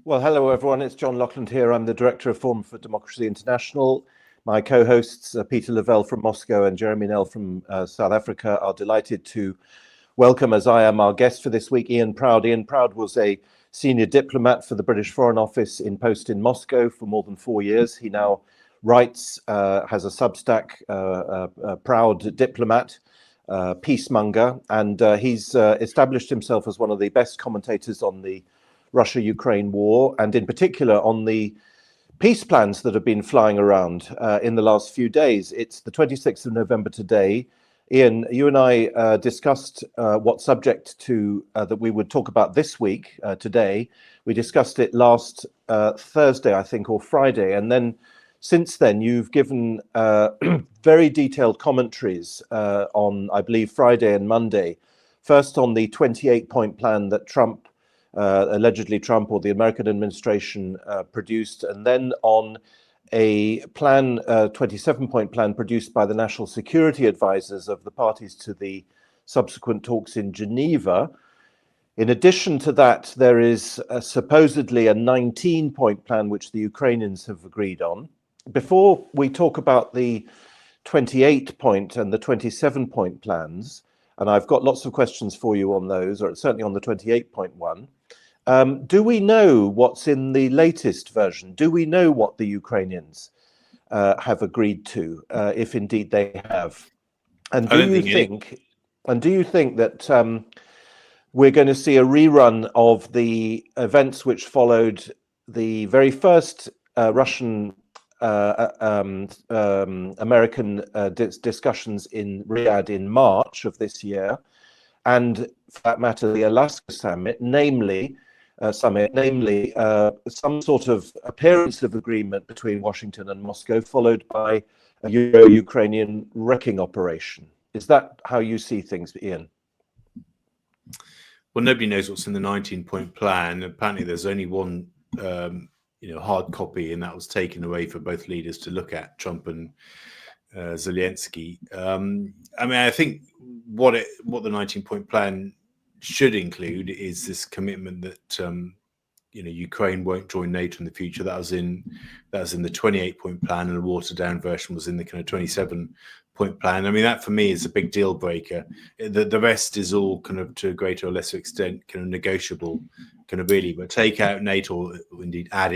Well, hello, everyone. It's John Laughland here. I'm the Director of Forum for Democracy International. My co-hosts, Peter Lavelle from Moscow and Jeremy Nell from South Africa, are delighted to welcome, as I am, our guest for this week, Ian Proud. Ian Proud was a senior diplomat for the British Foreign Office in post in Moscow for more than 4 years. He now writes, has a Substack, Proud Diplomat, peacemonger, and he's established himself as one of the best commentators on the Russia-Ukraine war, and in particular on the peace plans that have been flying around in the last few days. It's the 26th of November today. Ian, you and I discussed what subject that we would talk about this week, today. We discussed it last Thursday, I think, or Friday, and then since then you've given very detailed commentaries on, I believe, Friday and Monday. First on the 28-point plan that allegedly Trump or the American administration produced, and then on a plan, 27-point plan produced by the national security advisors of the parties to the subsequent talks in Geneva. In addition to that, there is supposedly a 19-point plan which the Ukrainians have agreed on. Before we talk about the 28-point and the 27-point plans, and I've got lots of questions for you on those, or certainly on the 28-point one. Do we know what's in the latest version? Do we know what the Ukrainians have agreed to, if indeed they have? And do you think that we're going to see a rerun of the events which followed the very first Russian American discussions in Riyadh in March of this year, and for that matter, the Alaska summit, namely some sort of appearance of agreement between Washington and Moscow, followed by a Euro-Ukrainian wrecking operation? Is that how you see things, Ian? Well, nobody knows what's in the 19-point plan. Apparently, there's only one hard copy, and that was taken away for both leaders to look at, Trump and Zelensky. I think what the 19-point plan should include is this commitment that Ukraine won't join NATO in the future. That was in the 28-point plan, and the watered down version was in the kind of 27-point plan. That for me is a big deal breaker. The rest is all kind of, to a greater or lesser extent, kind of negotiable, kind of really. But take out NATO, or indeed add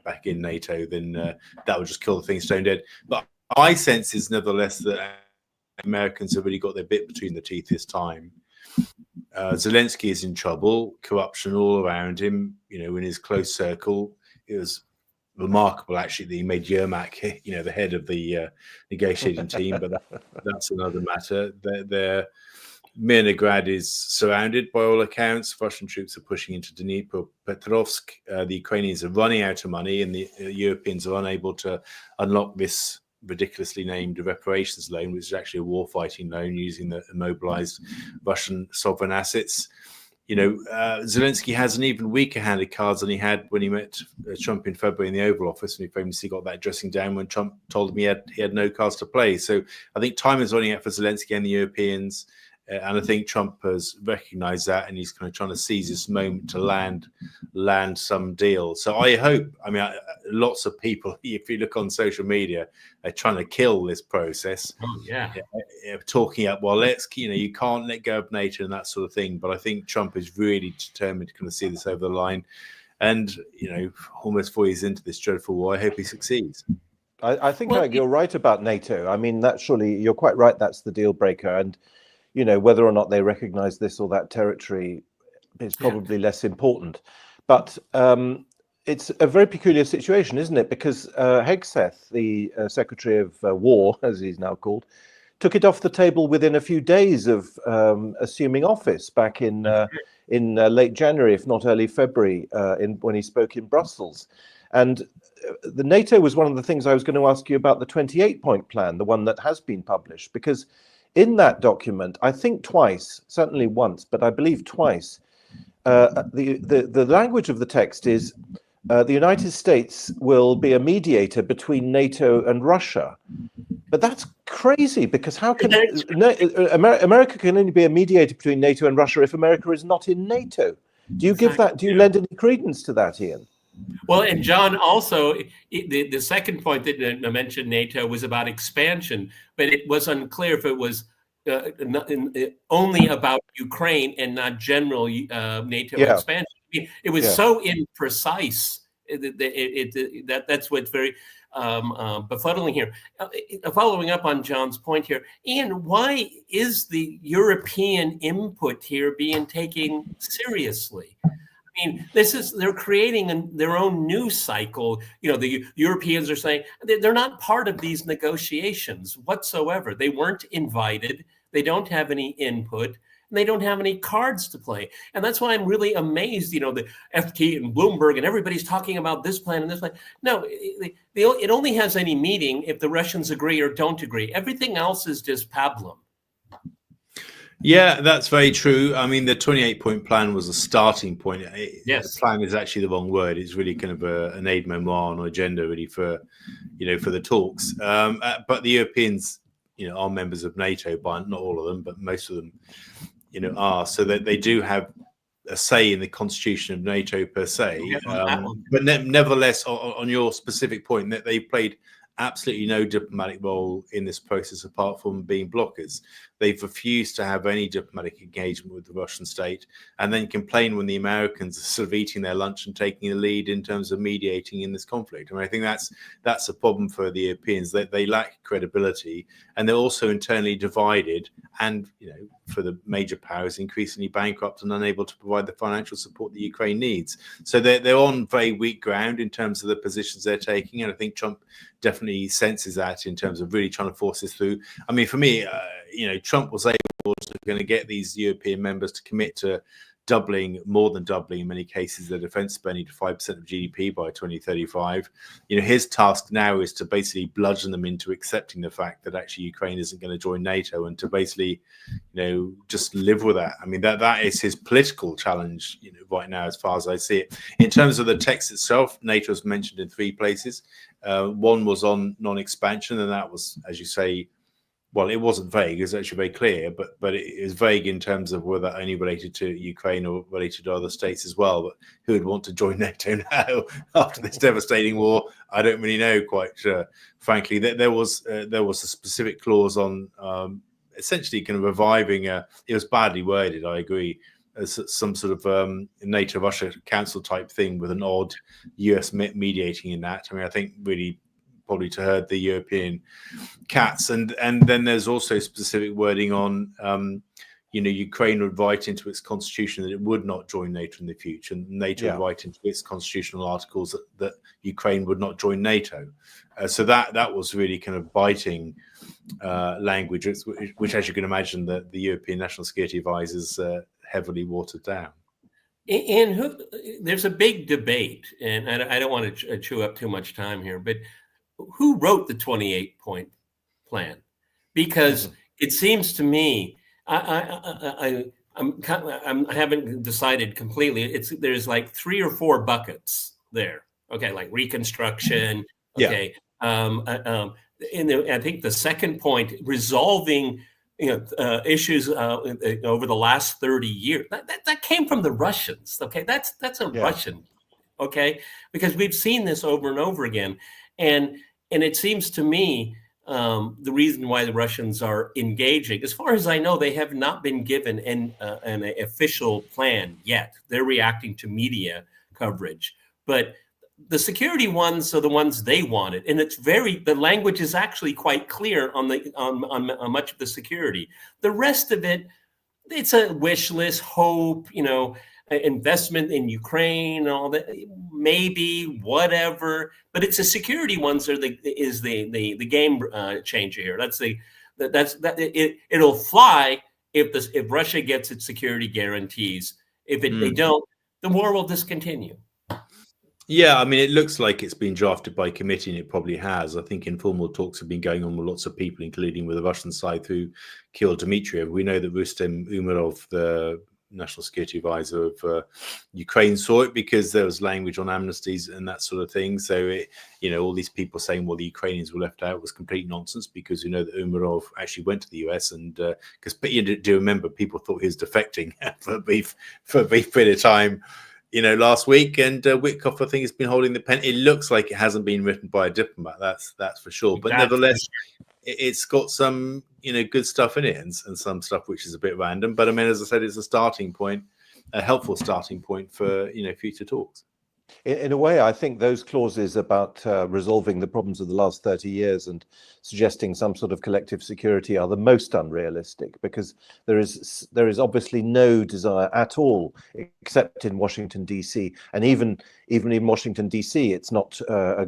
back in NATO, then that would just kill the thing stone dead. But my sense is nevertheless that Americans have really got their bit between the teeth this time. Zelensky is in trouble, corruption all around him, in his close circle. It was remarkable, actually, that he made Yermak, the head of the negotiating team, but that's another matter. Mirnograd is surrounded by all accounts. Russian troops are pushing into Dnipropetrovsk. The Ukrainians are running out of money, and the Europeans are unable to unlock this ridiculously named reparations loan, which is actually a war-fighting loan using the immobilized Russian sovereign assets. Zelensky has an even weaker hand of cards than he had when he met Trump in February in the Oval Office, and he famously got that dressing down when Trump told him he had no cards to play. So I think time is running out for Zelensky and the Europeans. And I think Trump has recognized that, and he's kind of trying to seize this moment to land some deal. So I hope, lots of people, if you look on social media, are trying to kill this process. Oh, yeah. Talking up, you can't let go of NATO and that sort of thing. But I think Trump is really determined to kind of see this over the line. And, almost 4 years into this dreadful war, I hope he succeeds. I think you're right about NATO. You're quite right. That's the deal breaker. And whether or not they recognize this or that territory is probably less important. But it's a very peculiar situation, isn't it? Because Hegseth, the Secretary of War, as he's now called, took it off the table within a few days of assuming office back in late January, if not early February, when he spoke in Brussels. And the NATO was one of the things I was going to ask you about, the 28-point plan, the one that has been published, because in that document, I think twice, certainly once, but I believe twice, the language of the text is the United States will be a mediator between NATO and Russia. But that's crazy, because how can America can only be a mediator between NATO and Russia if America is not in NATO? Do you give that? Do you lend any credence to that, Ian? Well, and John, also, the second point that I mentioned, NATO, was about expansion, but it was unclear if it was only about Ukraine and not general NATO expansion. I mean, it was so imprecise that's what's very befuddling here. Following up on John's point here, Ian, why is the European input here being taken seriously? I mean, they're creating their own news cycle. You know, the Europeans are saying they're not part of these negotiations whatsoever. They weren't invited. They don't have any input. And they don't have any cards to play. And that's why I'm really amazed, you know, the FT and Bloomberg and everybody's talking about this plan and this plan. No, it only has any meaning if the Russians agree or don't agree. Everything else is just pablum. Yeah, that's very true. I mean, the 28-point plan was a starting point. Yes. The plan is actually the wrong word. It's really kind of an aid memoir or agenda, really, for the talks. But the Europeans, you know, are members of NATO, by not all of them, but most of them, you know, are. So that they do have a say in the constitution of NATO per se. But nevertheless, on your specific point, that they played absolutely no diplomatic role in this process apart from being blockers. They've refused to have any diplomatic engagement with the Russian state, and then complain when the Americans are sort of eating their lunch and taking the lead in terms of mediating in this conflict. I mean, I think that's a problem for the Europeans. They lack credibility, and they're also internally divided, and, you know, for the major powers, increasingly bankrupt and unable to provide the financial support that Ukraine needs. So they're on very weak ground in terms of the positions they're taking, and I think Trump definitely senses that in terms of really trying to force this through. I mean, for me, you know, Trump was able to get these European members to commit to more than doubling in many cases their defense spending to 5% of GDP by 2035. You know, his task now is to basically bludgeon them into accepting the fact that actually Ukraine isn't going to join NATO, and to basically, you know, just live with that. I mean, that is his political challenge, you know, right now, as far as I see it. In terms of the text itself, NATO is mentioned in 3 places. One was on non-expansion, and that was, as you say, well, it wasn't vague. It was actually very clear, but it is vague in terms of whether only related to Ukraine or related to other states as well. But who would want to join NATO now after this devastating war? I don't really know, quite frankly. There was a specific clause on essentially kind of reviving it was badly worded, I agree, as some sort of NATO-Russia Council type thing with an odd US mediating in that. I mean, I think really probably to herd the European cats. And then there's also specific wording on, you know, Ukraine would write into its constitution that it would not join NATO in the future, and NATO would write into its constitutional articles that Ukraine would not join NATO. So that was really kind of biting language, which, as you can imagine, the European National Security Advisors heavily watered down. And there's a big debate, and I don't want to chew up too much time here, but who wrote the 28-point plan? Because it seems to me, I haven't decided completely. There's like 3 or 4 buckets there. Okay, like reconstruction. Okay, I think the second point, resolving, you know, issues over the last 30 years. That came from the Russians. Okay, that's a Russian. Okay, because we've seen this over and over again, and it seems to me the reason why the Russians are engaging, as far as I know, they have not been given an official plan yet. They're reacting to media coverage, but the security ones are the ones they wanted, and the language is actually quite clear on much of the security. The rest of it, it's a wish list, hope, you know, investment in Ukraine, all that, maybe whatever. But it's the security ones is the game changer here. It'll fly if Russia gets its security guarantees. If they don't, the war will discontinue. Yeah, I mean, it looks like it's been drafted by committee, and it probably has. I think informal talks have been going on with lots of people, including with the Russian side through Kirill Dmitriev. We know that Rustem Umerov, the national security advisor of Ukraine saw it, because there was language on amnesties and that sort of thing. So all these people saying, well, the Ukrainians were left out, was complete nonsense, because that Umarov actually went to the US, and because you do remember, people thought he was defecting for a brief period of time last week, and Witkoff, I think, has been holding the pen. It looks like it hasn't been written by a diplomat, that's for sure. But nevertheless, it's got some good stuff in it, and some stuff which is a bit random. But I mean, as I said, it's a starting point, a helpful starting point for future talks. In a way, I think those clauses about resolving the problems of the last 30 years and suggesting some sort of collective security are the most unrealistic, because there is obviously no desire at all, except in Washington, D.C. And even in Washington, D.C., it's not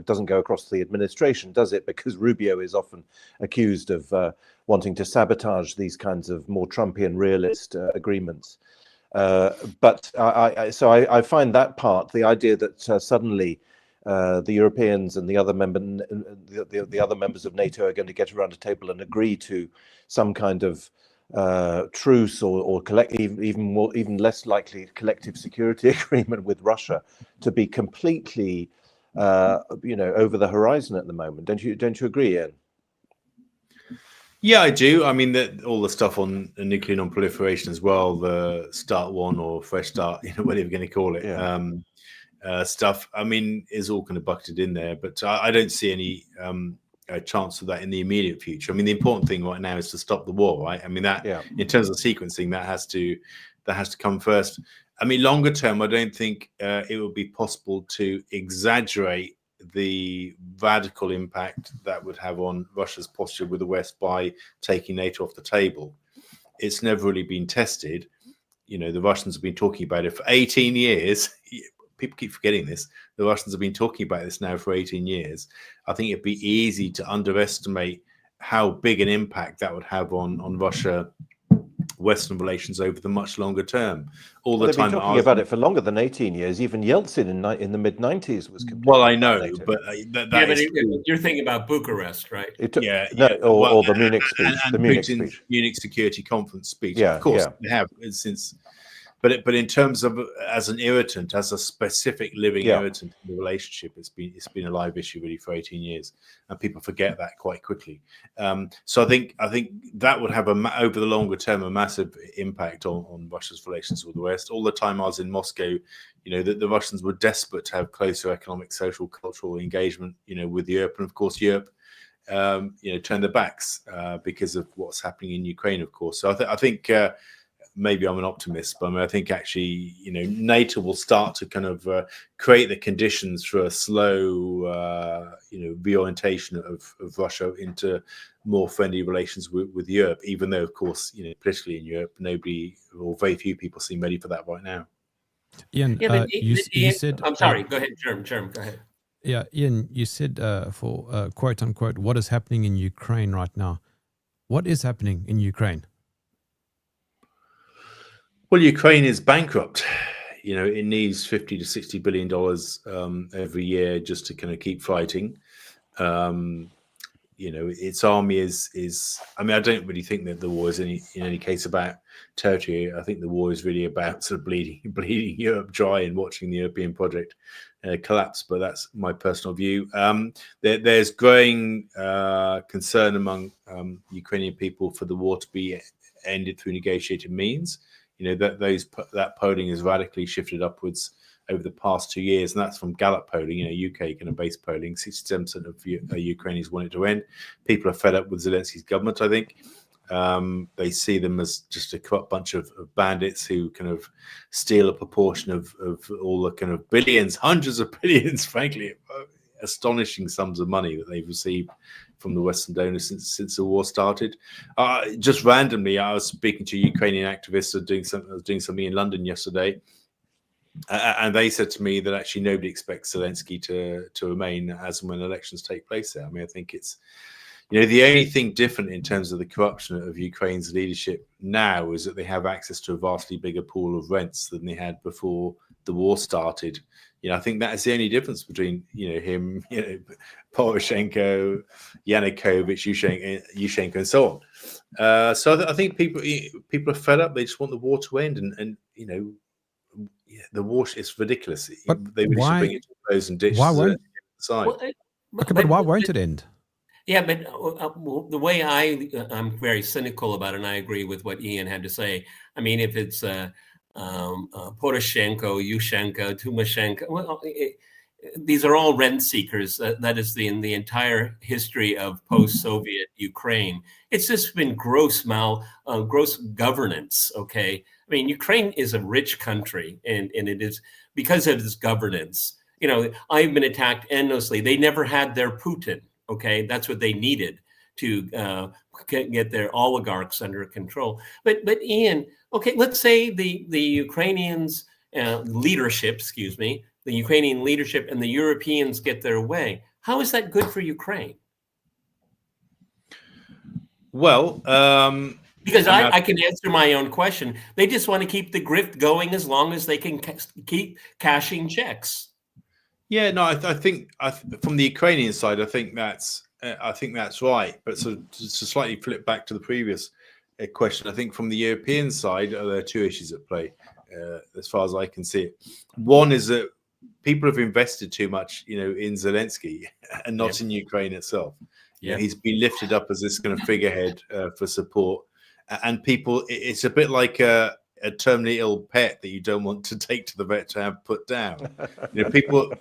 doesn't go across the administration, does it? Because Rubio is often accused of wanting to sabotage these kinds of more Trumpian realist agreements. But I find that part, the idea that suddenly the Europeans and the other members of NATO are going to get around a table and agree to some kind of truce or even less likely collective security agreement with Russia, to be completely over the horizon at the moment. Don't you agree, Ian? Yeah, I do. I mean, all the stuff on nuclear non-proliferation as well, the Start 1 or Fresh Start, whatever you're going to call it, stuff, I mean, is all kind of bucketed in there. But I don't see any chance of that in the immediate future. I mean, the important thing right now is to stop the war, right? I mean, in terms of sequencing, that has to come first. I mean, longer term, I don't think it would be possible to exaggerate the radical impact that would have on Russia's posture with the West by taking NATO off the table. It's never really been tested. The Russians have been talking about it for 18 years. People keep forgetting this. The Russians have been talking about this now for 18 years. I think it'd be easy to underestimate how big an impact that would have on Russia Western relations over the much longer term. They've been talking about it for longer than 18 years. Even Yeltsin in the mid-90s was completely well, I know, but you're thinking about Bucharest, right? Or the Munich speech, and Putin's Munich Security Conference speech. Yeah, of course, they have since. But in terms of as an irritant, as a specific living irritant in the relationship, it's been a live issue really for 18 years, and people forget that quite quickly. So I think that would have over the longer term a massive impact on Russia's relations with the West. All the time I was in Moscow, the Russians were desperate to have closer economic, social, cultural engagement, with Europe, and of course Europe, turned their backs because of what's happening in Ukraine, of course. So I think. Maybe I'm an optimist, but I think actually, NATO will start to kind of create the conditions for a slow, reorientation of Russia into more friendly relations with Europe, even though, of course, politically in Europe, nobody or very few people seem ready for that right now. Ian, you said... I'm sorry, go ahead, Jerm, go ahead. Yeah, Ian, you said for quote unquote, what is happening in Ukraine right now? What is happening in Ukraine? Well, Ukraine is bankrupt. It needs $50 to $60 billion every year just to kind of keep fighting. Its army is. I mean, I don't really think that the war is in any case about territory. I think the war is really about sort of bleeding Europe dry and watching the European project collapse. But that's my personal view. There's growing concern among Ukrainian people for the war to be ended through negotiated means. That polling has radically shifted upwards over the past 2 years, and that's from Gallup polling, UK kind of base polling. 67% of Ukrainians want it to end. People are fed up with Zelensky's government, I think. They see them as just a corrupt bunch of bandits who kind of steal a proportion of all the kind of billions, hundreds of billions, frankly, astonishing sums of money that they've received from the Western donors since the war started. Just randomly, I was speaking to Ukrainian activists. I was doing something in London yesterday, and they said to me that actually nobody expects Zelensky to remain as and when elections take place there. I mean, I think it's the only thing different in terms of the corruption of Ukraine's leadership now is that they have access to a vastly bigger pool of rents than they had before the war started. I think that is the only difference between him, Poroshenko, Yanukovych, Yushchenko, and so on. So I think people are fed up. They just want the war to end, and the war is ridiculous. But they really should bring it to a close and ditch the side. Well, but why won't it end? Yeah, but the way I'm very cynical about it, and I agree with what Ian had to say. I mean, if it's Poroshenko, Yushchenko, Timoshenko, these are all rent seekers. That is in the entire history of post-Soviet Ukraine. It's just been gross governance. Okay, I mean, Ukraine is a rich country, and it is because of its governance. I've been attacked endlessly. They never had their Putin. Okay, that's what they needed to get their oligarchs under control. But Ian, okay, let's say the Ukrainians leadership, the Ukrainian leadership and the Europeans get their way. How is that good for Ukraine? Well, because I can answer my own question. They just want to keep the grift going as long as they can keep cashing checks. Yeah, no, I think from the Ukrainian side, I think that's right. But to slightly flip back to the previous question, I think from the European side, there are two issues at play, as far as I can see it. One is that people have invested too much, in Zelensky and not in Ukraine itself. Yeah, he's been lifted up as this kind of figurehead for support, and people. It's a bit like a terminally ill pet that you don't want to take to the vet to have put down. People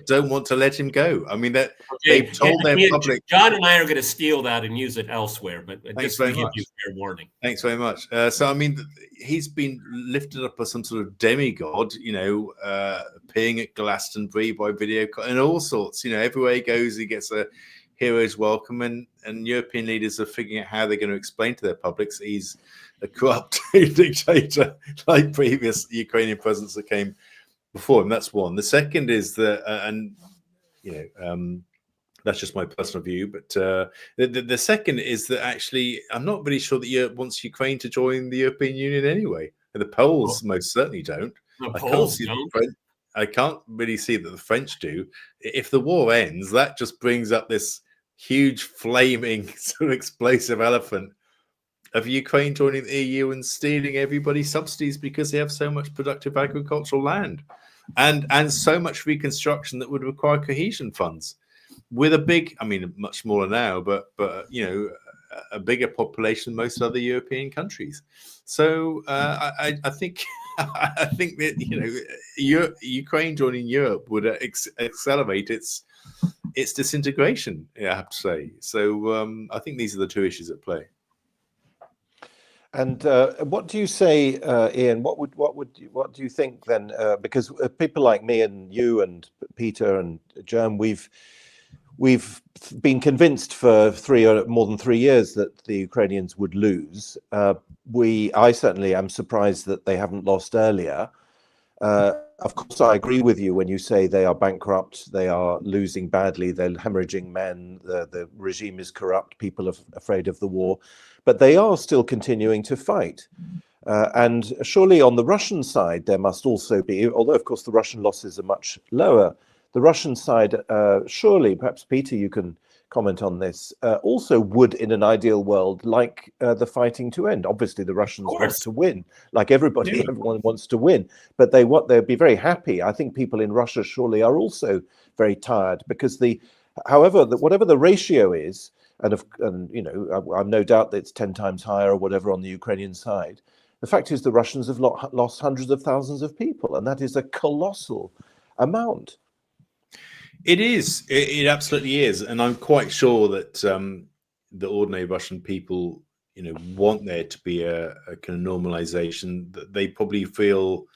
don't want to let him go. I mean, they've told their public. John and I are going to steal that and use it elsewhere, but Thanks just to very give much. you fair warning. Thanks very much. So, I mean, he's been lifted up as some sort of demigod, appearing at Glastonbury by video and all sorts. Everywhere he goes, he gets a hero's welcome, and European leaders are figuring out how they're going to explain to their publics he's a corrupt dictator like previous Ukrainian presidents that came before him. That's one. The second is that, that's just my personal view, but the second is that actually I'm not really sure that Europe wants Ukraine to join the European Union anyway. And the Poles most certainly don't. I can't really see that the French do. If the war ends, that just brings up this huge flaming sort of explosive elephant of Ukraine joining the EU and stealing everybody's subsidies because they have so much productive agricultural land and so much reconstruction that would require cohesion funds with a big, much smaller now, but a bigger population than most other European countries. So I think that Ukraine joining Europe would accelerate its disintegration. I have to say. So I think these are the two issues at play. And what do you say, Ian? What do you think then? Because people like me and you and Peter and Jerm, we've been convinced for more than 3 years that the Ukrainians would lose. I certainly am surprised that they haven't lost earlier. Of course, I agree with you when you say they are bankrupt, they are losing badly, they're hemorrhaging men, the regime is corrupt, people are afraid of the war, but they are still continuing to fight. And surely on the Russian side, there must also be, although of course the Russian losses are much lower, the Russian side, surely, perhaps Peter, you can comment on this, also would, in an ideal world, like the fighting to end. Obviously, the Russians want to win, like everybody. Yeah. Everyone wants to win, but they'd be very happy. I think people in Russia surely are also very tired because whatever the ratio is, and I've no doubt that it's 10 times higher or whatever on the Ukrainian side. The fact is, the Russians have lost hundreds of thousands of people, and that is a colossal amount. It is. It absolutely is, and I'm quite sure that the ordinary Russian people, want there to be a kind of normalization. That they probably feel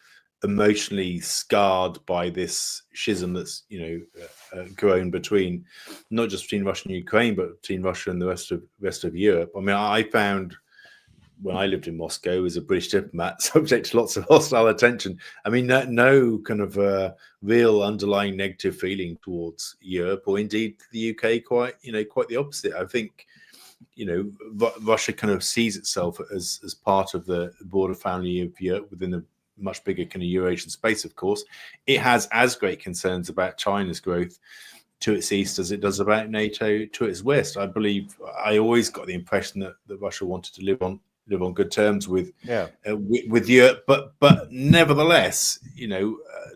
emotionally scarred by this schism that's grown between not just between Russia and Ukraine, but between Russia and the rest of Europe. I mean, I found when I lived in Moscow as a British diplomat, subject to lots of hostile attention. I mean, no kind of real underlying negative feeling towards Europe, or indeed the UK. Quite the opposite. I think, Russia kind of sees itself as part of the broader family of Europe within the much bigger kind of Eurasian space, of course. It has as great concerns about China's growth to its east as it does about NATO to its west. I believe I always got the impression that Russia wanted to live on good terms with Europe, but nevertheless,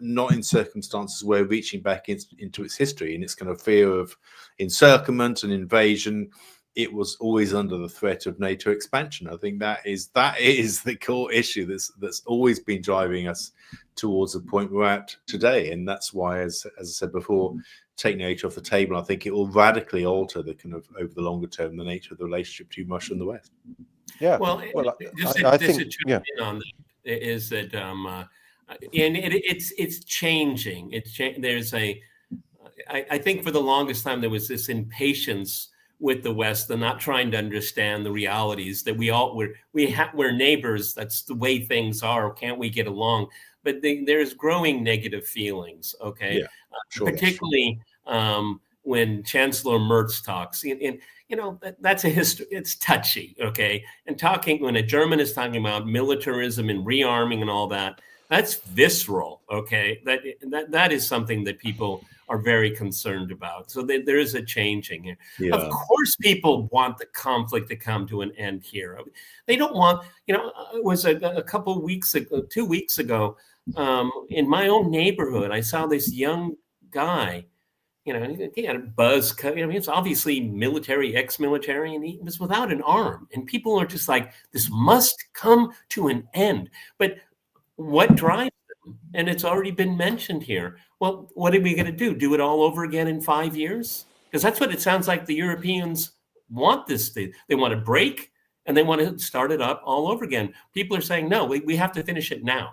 not in circumstances where reaching back into its history and its kind of fear of encirclement and invasion, it was always under the threat of NATO expansion. I think that is the core issue that's always been driving us towards the point we're at today, and that's why, as I said before, take NATO off the table. I think it will radically alter the kind of over the longer term the nature of the relationship between Russia and the West. Yeah. Well, I think on that is that, and it's changing. There's I think for the longest time there was this impatience with the West, and not trying to understand the realities that we're neighbors. That's the way things are. Can't we get along? But there's growing negative feelings. Okay, sure, particularly when Chancellor Merz talks. That's a history. It's touchy. Okay, and when a German is talking about militarism and rearming and all that, that's visceral. Okay, that is something that people are very concerned about. So there is a changing here. Yeah. Of course, people want the conflict to come to an end here. They don't want, it was a couple of weeks ago, 2 weeks ago, in my own neighborhood, I saw this young guy, he had a buzz cut. He was obviously military, ex-military, and he was without an arm. And people are just like, this must come to an end. But what drives them? And it's already been mentioned here. Well, what are we going to do? Do it all over again in 5 years? Because that's what it sounds like the Europeans want this thing. They want to break and they want to start it up all over again. People are saying, no, we have to finish it now.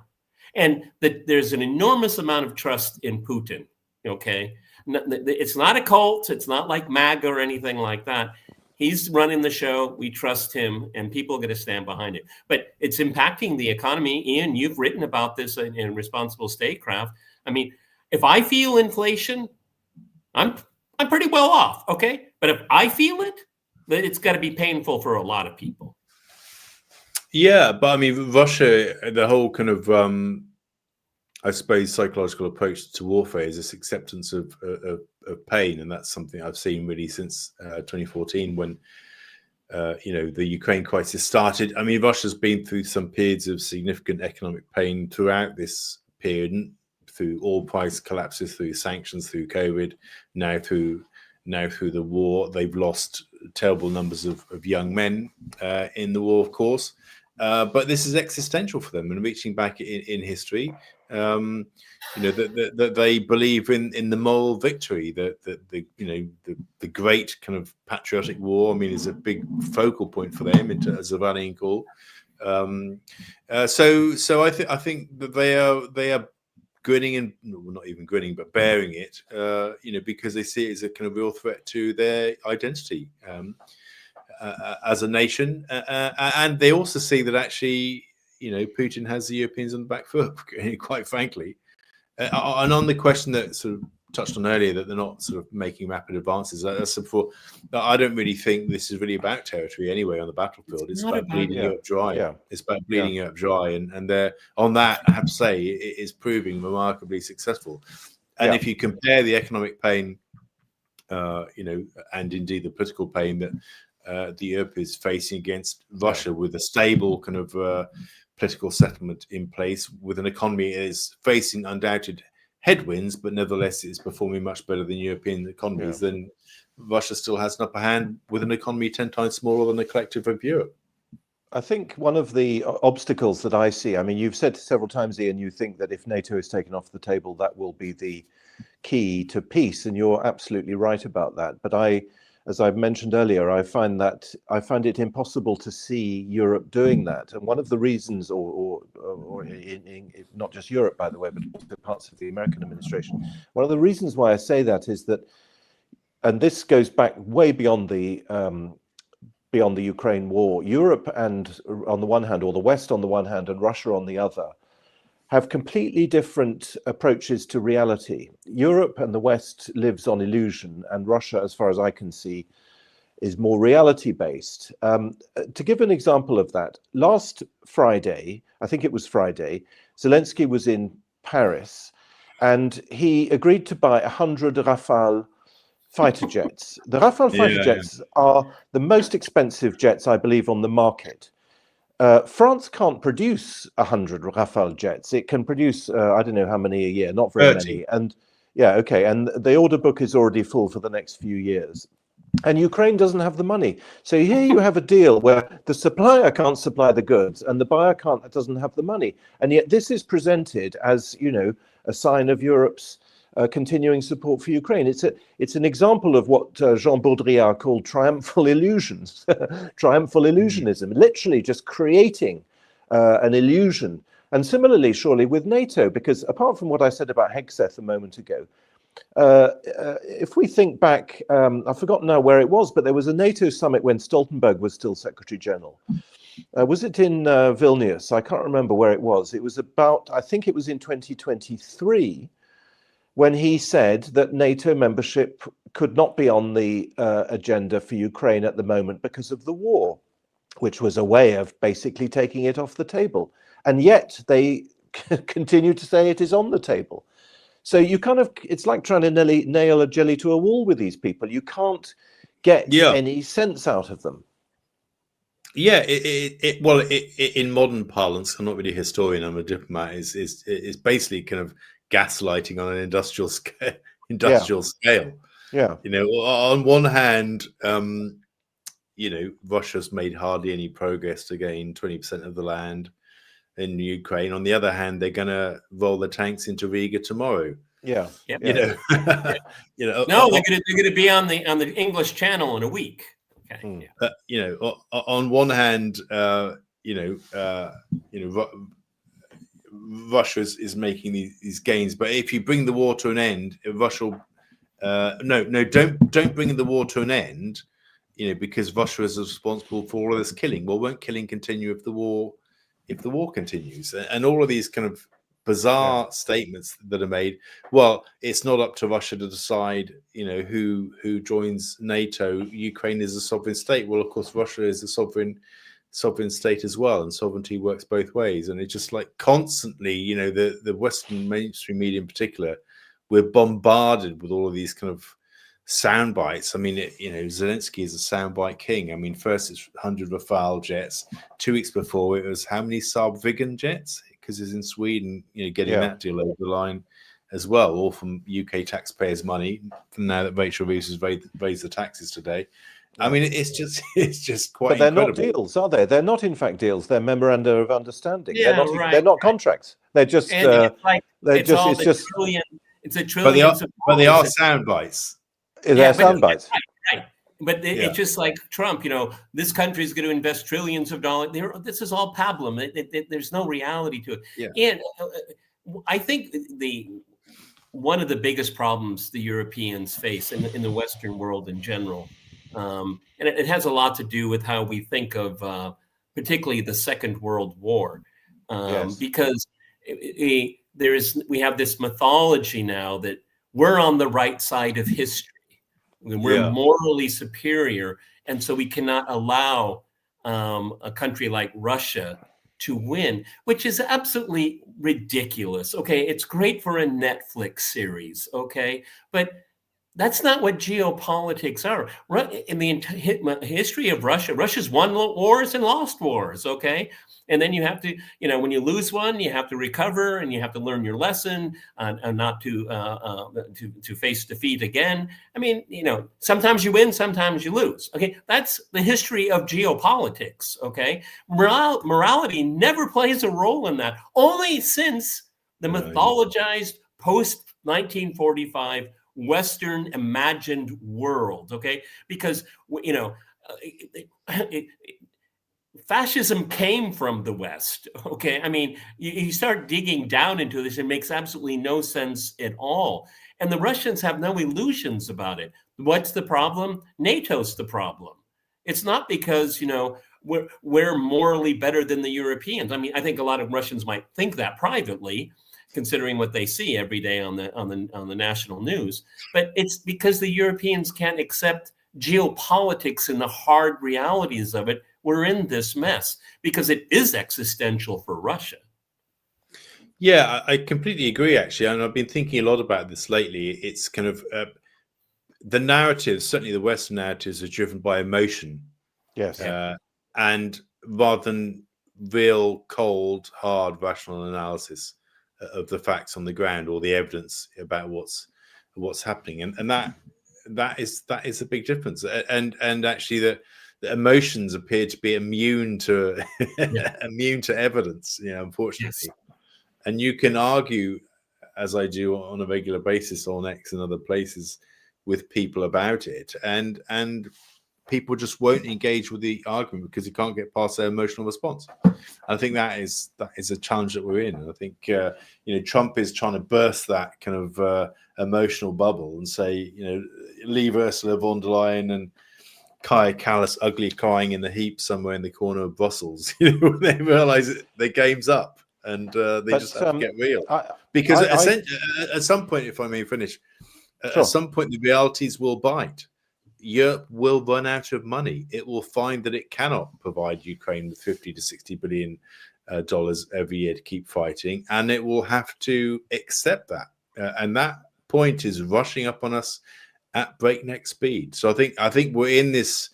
And there's an enormous amount of trust in Putin, okay? It's not a cult. It's not like MAGA or anything like that. He's running the show. We trust him, and people are going to stand behind it. But it's impacting the economy. Ian, you've written about this in Responsible Statecraft. I mean, if I feel inflation, I'm pretty well off, okay? But if I feel it, then it's got to be painful for a lot of people. Yeah, but I mean, Russia, the whole kind of, I suppose, psychological approach to warfare is this acceptance of pain, and that's something I've seen really since 2014 when, the Ukraine crisis started. I mean, Russia's been through some periods of significant economic pain throughout this period, through oil price collapses, through sanctions, through COVID, now through the war. They've lost terrible numbers of young men in the war, of course. But this is existential for them, and reaching back in history, that they believe in the moral victory, that the great kind of patriotic war, I mean, is a big focal point for them as a rallying call. So I think that they are grinning and not even grinning, but bearing it, because they see it as a kind of real threat to their identity as a nation, and they also see that actually, Putin has the Europeans on the back foot, quite frankly. And on the question that sort of touched on earlier, that they're not sort of making rapid advances, I don't really think this is really about territory anyway on the battlefield. It's about bleeding Europe dry. Yeah. It's about bleeding Europe dry, and they're on that. I have to say, it is proving remarkably successful. And if you compare the economic pain, and indeed the political pain that the Europe is facing against Russia, with a stable kind of political settlement in place, with an economy that is facing undoubted headwinds, but nevertheless is performing much better than European economies, then Russia still has an upper hand with an economy 10 times smaller than the collective of Europe. I think one of the obstacles that I see, I mean, you've said several times, Ian, you think that if NATO is taken off the table, that will be the key to peace, and you're absolutely right about that. But as I've mentioned earlier, I find it impossible to see Europe doing that. And one of the reasons, or in not just Europe, by the way, but also parts of the American administration, one of the reasons why I say that is that, and this goes back way beyond the Ukraine war, Europe and on the one hand, or the West on the one hand, and Russia on the other, have completely different approaches to reality. Europe and the West lives on illusion, and Russia, as far as I can see, is more reality-based. To give an example of that, last Friday, I think it was Friday, Zelensky was in Paris, and he agreed to buy 100 Rafale fighter jets. The Rafale fighter jets are the most expensive jets, I believe, on the market. France can't produce 100 Rafale jets. It can produce, I don't know how many a year, not very 30. many. And yeah, okay. And the order book is already full for the next few years. And Ukraine doesn't have the money. So here you have a deal where the supplier can't supply the goods and the buyer doesn't have the money. And yet this is presented as, you know, a sign of Europe's continuing support for Ukraine. It's an example of what Jean Baudrillard called triumphal illusions, triumphal illusionism, literally just creating an illusion. And similarly, surely with NATO, because apart from what I said about Hegseth a moment ago, if we think back, I've forgotten now where it was, but there was a NATO summit when Stoltenberg was still Secretary General. Was it in Vilnius? I can't remember where it was. It was about, I think it was in 2023, when he said that NATO membership could not be on the agenda for Ukraine at the moment because of the war, which was a way of basically taking it off the table. And yet they continue to say it is on the table. So you kind of, it's like trying to nail a jelly to a wall with these people. You can't get any sense out of them. Yeah, in modern parlance, I'm not really a historian, I'm a diplomat, is basically kind of gaslighting on an industrial scale. Yeah. You know, on one hand, you know, Russia's made hardly any progress to gain 20% of the land in Ukraine. On the other hand, they're going to roll the tanks into Riga tomorrow. Yeah. Yep. You know, you know. No, they're going to be on the English Channel in a week. Okay. You know, on one hand, you know, Russia is making these gains, but if you bring the war to an end, Russia, don't bring the war to an end, you know, because Russia is responsible for all of this killing. Well, won't killing continue if the war continues? And all of these kind of bizarre statements that are made. Well, it's not up to Russia to decide, you know, who joins NATO. Ukraine is a sovereign state. Well, of course, Russia is a sovereign state as well, and sovereignty works both ways. And it's just like constantly, you know, the Western mainstream media in particular, we're bombarded with all of these kind of sound bites. I mean, you know, Zelensky is a soundbite king. I mean, first it's 100 Rafale jets. 2 weeks before it was how many Saab Viggen jets? Because it's in Sweden, you know, getting that deal over the line as well, all from UK taxpayers' money. Now that Rachel Reeves has raised the taxes today, I mean, it's just quite. But they're incredible. not deals, are they? They're not, in fact, deals. They're memoranda of understanding. Yeah, they're not contracts. They're just. And it's a trillion. But they are sound bites. They're sound bites. Right. But it's just like Trump, you know, this country is going to invest trillions of dollars. This is all pablum. There's no reality to it. Yeah. And I think one of the biggest problems the Europeans face in the Western world in general, and it has a lot to do with how we think of particularly the Second World War, because we have this mythology now that we're on the right side of history. We're morally superior, and so we cannot allow a country like Russia to win, which is absolutely ridiculous. Okay, it's great for a Netflix series, okay, but that's not what geopolitics are. In the history of Russia, Russia's won wars and lost wars, okay? And then you have to, you know, when you lose one, you have to recover and you have to learn your lesson and not to face defeat again. I mean, you know, sometimes you win, sometimes you lose, okay? That's the history of geopolitics, okay? Morality never plays a role in that, only since the mythologized post-1945 Western imagined world, okay? Because, you know, fascism came from the West, okay? I mean, you start digging down into this, it makes absolutely no sense at all. And the Russians have no illusions about it. What's the problem? NATO's the problem. It's not because, you know, we're morally better than the Europeans. I mean, I think a lot of Russians might think that privately, considering what they see every day on the national news. But it's because the Europeans can't accept geopolitics and the hard realities of it, we're in this mess because it is existential for Russia. Yeah, I completely agree, actually. And I've been thinking a lot about this lately. It's kind of the narratives, certainly the Western narratives, are driven by emotion. Yes. And rather than real, cold, hard, rational analysis of the facts on the ground or the evidence about what's happening. And that is a big difference. And actually the emotions appear to be immune to immune to evidence, unfortunately. Yes. And you can argue, as I do on a regular basis on X and other places, with people about it, and people just won't engage with the argument because you can't get past their emotional response. I think that is a challenge that we're in. And I think Trump is trying to burst that kind of emotional bubble and say, leave Ursula von der Leyen and Kaya Kallas ugly crying in the heap somewhere in the corner of Brussels. When they realise the game's up. And they just have to get real. Because at some point, if I may finish, sure. At some point the realities will bite. Europe will run out of money. It will find that it cannot provide Ukraine with $50 to $60 billion every year to keep fighting, and it will have to accept that. And that point is rushing up on us at breakneck speed. So I think we're in this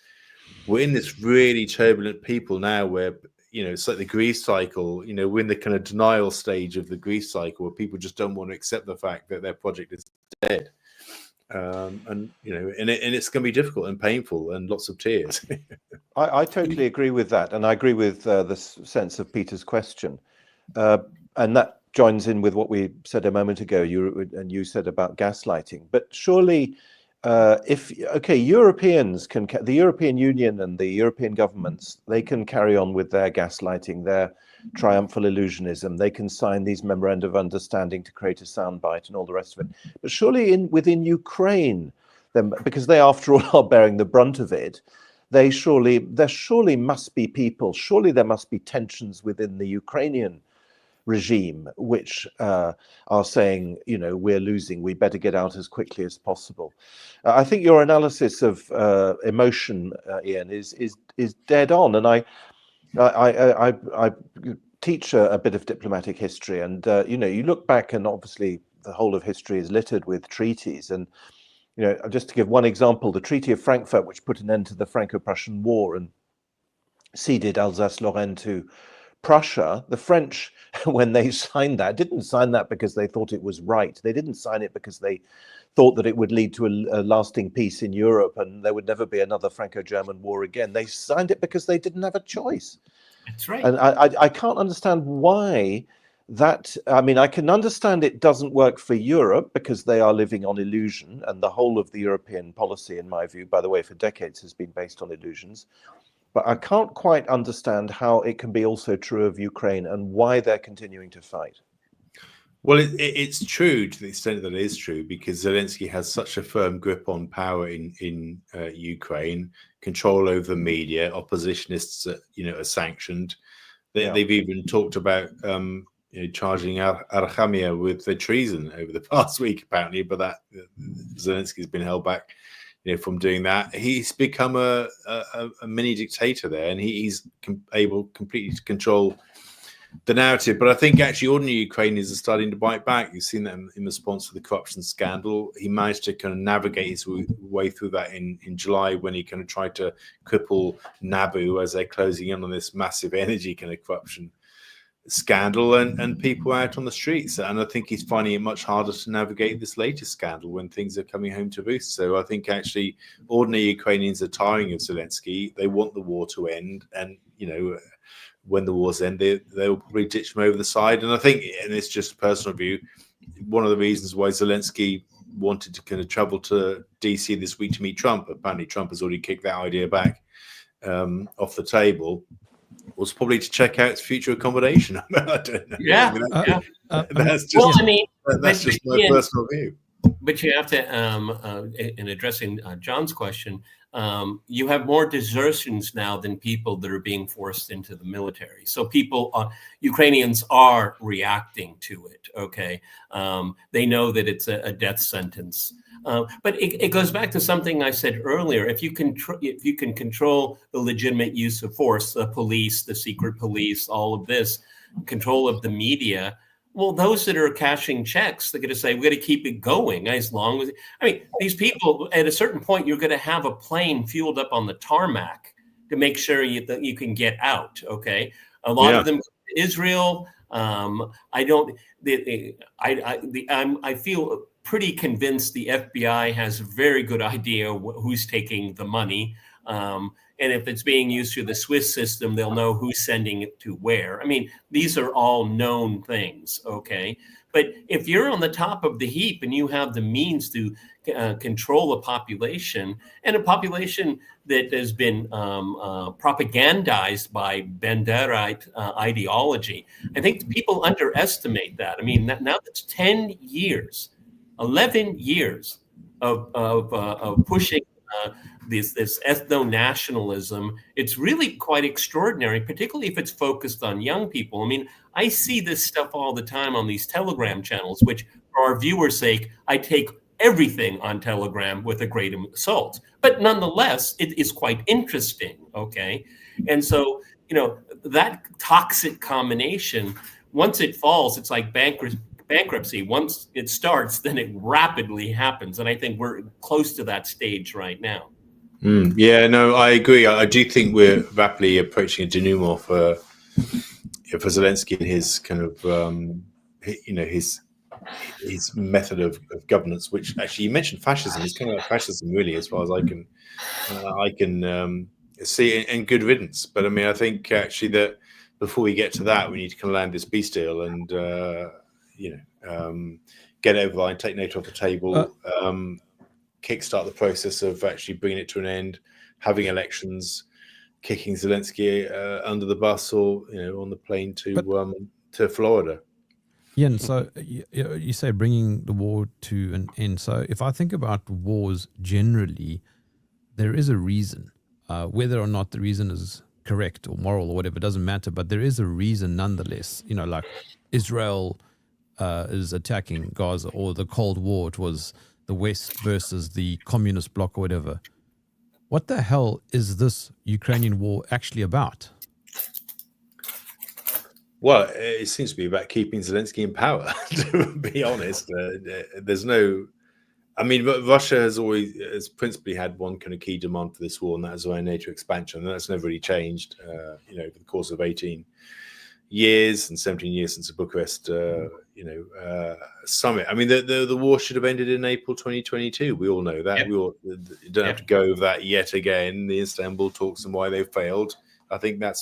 really turbulent people now where. It's like the grief cycle, we're in the kind of denial stage of the grief cycle where people just don't want to accept the fact that their project is dead. And it's going to be difficult and painful and lots of tears. I totally agree with that. And I agree with the sense of Peter's question. And that joins in with what we said a moment ago, you said about gaslighting. But surely, Europeans can, the European Union and the European governments, they can carry on with their gaslighting, their triumphal illusionism. They can sign these memoranda of understanding to create a soundbite and all the rest of it. But surely within Ukraine, because they, after all, are bearing the brunt of it, there surely must be people, surely there must be tensions within the Ukrainian regime which are saying, we're losing, we better get out as quickly as possible. I think your analysis of emotion, Ian, is dead on, and I teach a bit of diplomatic history, and you look back, and obviously the whole of history is littered with treaties, and just to give one example, the Treaty of Frankfurt, which put an end to the Franco-Prussian War and ceded Alsace-Lorraine to Prussia, the French, when they signed that, didn't sign that because they thought it was right. They didn't sign it because they thought that it would lead to a lasting peace in Europe and there would never be another Franco-German war again. They signed it because they didn't have a choice. That's right. And I can't understand why that. I mean, I can understand it doesn't work for Europe because they are living on illusion, and the whole of the European policy, in my view, by the way, for decades has been based on illusions. But I can't quite understand how it can be also true of Ukraine and why they're continuing to fight. Well, it's true to the extent that it is true, because Zelensky has such a firm grip on power in Ukraine, control over the media, oppositionists, are sanctioned. They've even talked about charging Arhamia with treason over the past week, apparently, but that Zelensky's been held back from doing that. He's become a mini dictator there, and he's able completely to control the narrative. But I think actually ordinary Ukrainians are starting to bite back. You've seen that in response to the corruption scandal. He managed to kind of navigate his way through that in July, when he kind of tried to cripple Nabu as they're closing in on this massive energy kind of corruption scandal, and people out on the streets. And I think he's finding it much harder to navigate this latest scandal when things are coming home to roost. So I think actually ordinary Ukrainians are tiring of Zelensky. They want the war to end, and when the war's end, they'll probably ditch him over the side. And I think, and it's just a personal view, one of the reasons why Zelensky wanted to kind of travel to DC this week to meet Trump, apparently Trump has already kicked that idea back off the table, was probably to check out its future accommodation. I don't know. Yeah, that's just my personal view. But you have to, in addressing John's question, you have more desertions now than people that are being forced into the military. So Ukrainians are reacting to it. Okay, they know that it's a death sentence. But it goes back to something I said earlier. If you can control the legitimate use of force, the police, the secret police, all of this, control of the media, well, those that are cashing checks, they're going to say, we're going to keep it going as long as, I mean, these people, at a certain point, you're going to have a plane fueled up on the tarmac to make sure that you can get out, okay? A lot of them, Israel, I feel pretty convinced the FBI has a very good idea who's taking the money. And if it's being used through the Swiss system, they'll know who's sending it to where. I mean, these are all known things, okay? But if you're on the top of the heap and you have the means to control a population, and a population that has been propagandized by Banderite ideology, I think people underestimate that. I mean, now that's 10 years, 11 years of pushing this ethno-nationalism. It's really quite extraordinary, particularly if it's focused on young people. I mean, I see this stuff all the time on these Telegram channels, which for our viewers' sake, I take everything on Telegram with a grain of salt. But nonetheless, it is quite interesting, okay? And so, you know, that toxic combination, once it falls, it's like bankruptcy. Once it starts, then it rapidly happens. And I think we're close to that stage right now. Yeah, no, I agree. I do think we're rapidly approaching a denouement for Zelensky and his kind of, his method of governance. Which actually, you mentioned fascism. It's kind of like fascism, really, as far as I can see. And good riddance. But I mean, I think actually that before we get to that, we need to kind of land this peace deal and get over the line, take NATO off the table. Kickstart the process of actually bringing it to an end, having elections, kicking Zelensky under the bus or on the plane to Florida. Yeah, and so you say bringing the war to an end. So if I think about wars generally, there is a reason. Whether or not the reason is correct or moral or whatever, doesn't matter. But there is a reason nonetheless. Like Israel is attacking Gaza, or the Cold War, it was the West versus the communist bloc or whatever. What the hell is this Ukrainian war actually about? Well, it seems to be about keeping Zelensky in power, to be honest. There's no... I mean, Russia has principally had one kind of key demand for this war, and that is around NATO expansion. And that's never really changed, over the course of 18 years and 17 years since the Bucharest, summit. I mean, the war should have ended in April 2022. We all know that. Yep. We all don't have to go over that yet again. The Istanbul talks and why they failed. I think that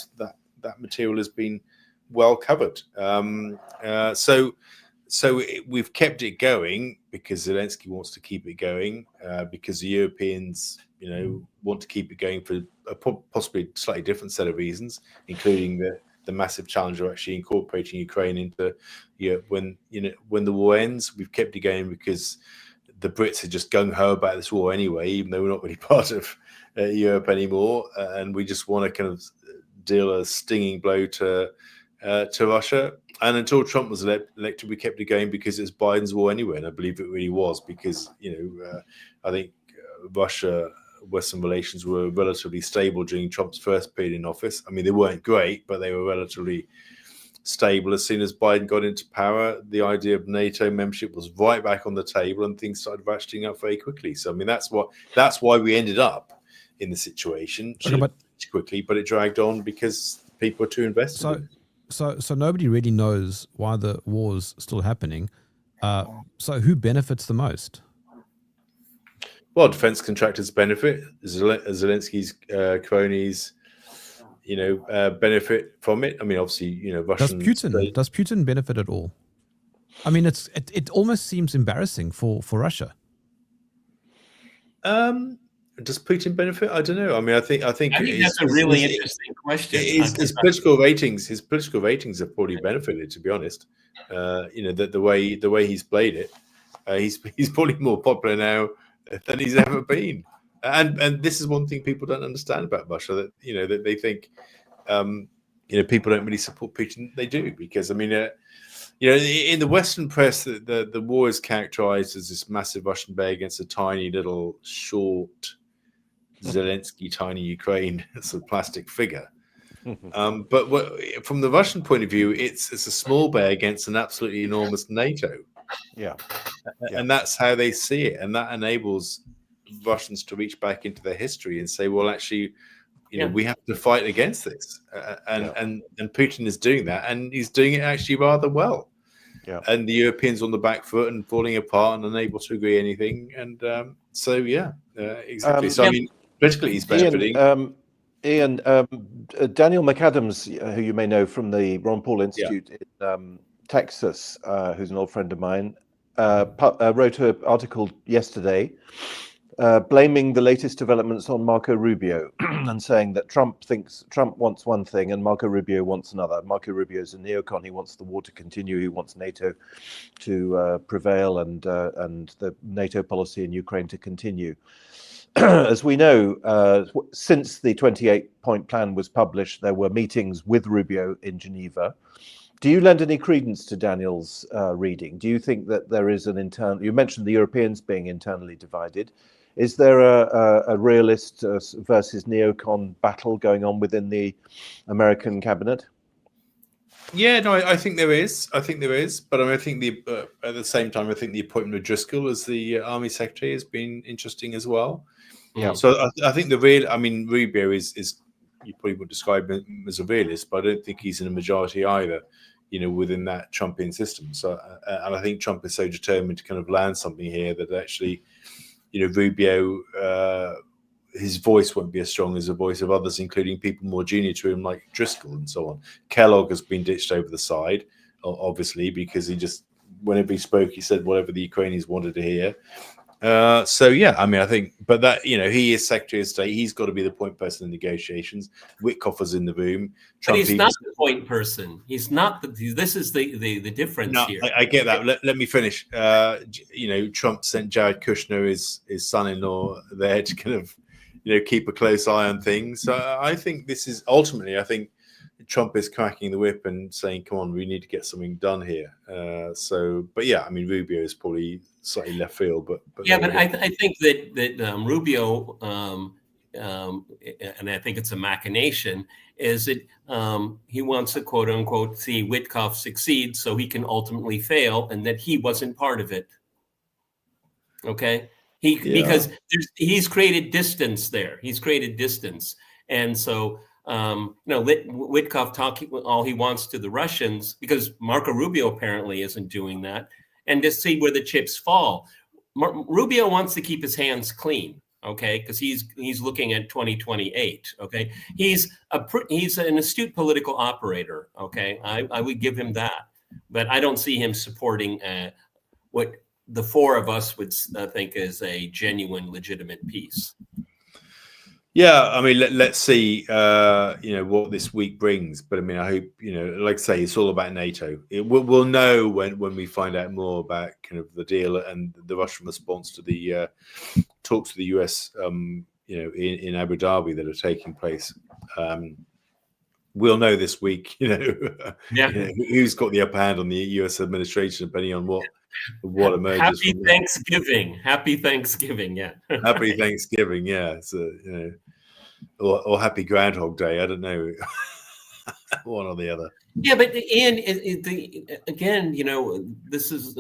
material has been well covered. So we've kept it going because Zelensky wants to keep it going, because the Europeans, want to keep it going for a possibly slightly different set of reasons, including the massive challenge of actually incorporating Ukraine into when the war ends. We've kept it going because the Brits are just gung-ho about this war anyway, even though we're not really part of Europe anymore, and we just want to kind of deal a stinging blow to Russia. And until Trump was elected, we kept it going because it's Biden's war anyway, and I believe it really was because I think Russia-Western relations were relatively stable during Trump's first period in office. I mean, they weren't great, but they were relatively stable. As soon as Biden got into power, the idea of NATO membership was right back on the table, and things started ratcheting up very quickly. So, I mean, that's why we ended up in the situation quickly, but it dragged on because people were too invested. So nobody really knows why the war's still happening. So who benefits the most? Well, defense contractors benefit. Zelensky's cronies, benefit from it. I mean, obviously, Russian. Does Putin benefit at all? I mean, it almost seems embarrassing for Russia. Does Putin benefit? I don't know. I mean, I think that's a really interesting question. His political ratings have probably benefited, to be honest. The way he's played it, he's probably more popular now than he's ever been. And this is one thing people don't understand about Russia, that that they think people don't really support Putin. They do, because I mean, in the Western press, the war is characterized as this massive Russian bay against a tiny little short Zelensky, tiny Ukraine, sort of plastic figure. But from the Russian point of view, it's a small bay against an absolutely enormous NATO. Yeah. And that's how they see it, and that enables Russians to reach back into their history and say, well, actually, we have to fight against this, and Putin is doing that, and he's doing it actually rather well. Yeah. And the Europeans on the back foot and falling apart and unable to agree anything, and exactly. So I mean, politically, he's benefiting. Ian, Daniel McAdams, who you may know from the Ron Paul Institute in Texas, who's an old friend of mine, wrote an article yesterday blaming the latest developments on Marco Rubio and saying that Trump wants one thing and Marco Rubio wants another. Marco Rubio is a neocon. He wants the war to continue. He wants NATO to prevail and the NATO policy in Ukraine to continue. As we know, since the 28-point plan was published, there were meetings with Rubio in Geneva. Do you lend any credence to Daniel's reading? Do you think that there is an internal? You mentioned the Europeans being internally divided. Is there a realist versus neocon battle going on within the American cabinet? Yeah, no, I think there is. But I mean, I think at the same time, I think the appointment of Driscoll as the Army Secretary has been interesting as well. Yeah. So I think Rubio is you probably would describe him as a realist, but I don't think he's in a majority either, within that Trumpian system. So, and I think Trump is so determined to kind of land something here that actually, Rubio, his voice won't be as strong as the voice of others, including people more junior to him, like Driscoll and so on. Kellogg has been ditched over the side, obviously, because whenever he spoke, he said whatever the Ukrainians wanted to hear. I mean, I think, but that, he is Secretary of State. He's got to be the point person in negotiations. Witkoff in the room. But he's not the point person. He's not. This is the difference here. I get that. Let me finish. Trump sent Jared Kushner, his son-in-law, there to kind of, keep a close eye on things. So I think this is ultimately, I think Trump is cracking the whip and saying, come on, we need to get something done here. But yeah, I mean, Rubio is probably slightly left field, but I think that Rubio, and I think it's a machination, is that he wants to quote unquote see Witkoff succeed so he can ultimately fail, and that he wasn't part of it. Okay, because he's created distance there. He's created distance, and so. Witkoff talking all he wants to the Russians, because Marco Rubio apparently isn't doing that, and to see where the chips fall. Rubio wants to keep his hands clean, okay, because he's looking at 2028. Okay, he's an astute political operator. Okay, I would give him that, but I don't see him supporting what the four of us would think is a genuine, legitimate peace. Yeah, I mean, let's see, what this week brings. But I mean, I hope, like I say, it's all about NATO. We'll know when we find out more about kind of the deal and the Russian response to the talks with the US, in Abu Dhabi that are taking place. We'll know this week, who's got the upper hand on the US administration, depending on what emerges. Happy Thanksgiving. Happy Thanksgiving. Yeah. Happy Thanksgiving. Yeah. So, or Happy Groundhog Day. I don't know. One or the other. Yeah, but Ian, again, this is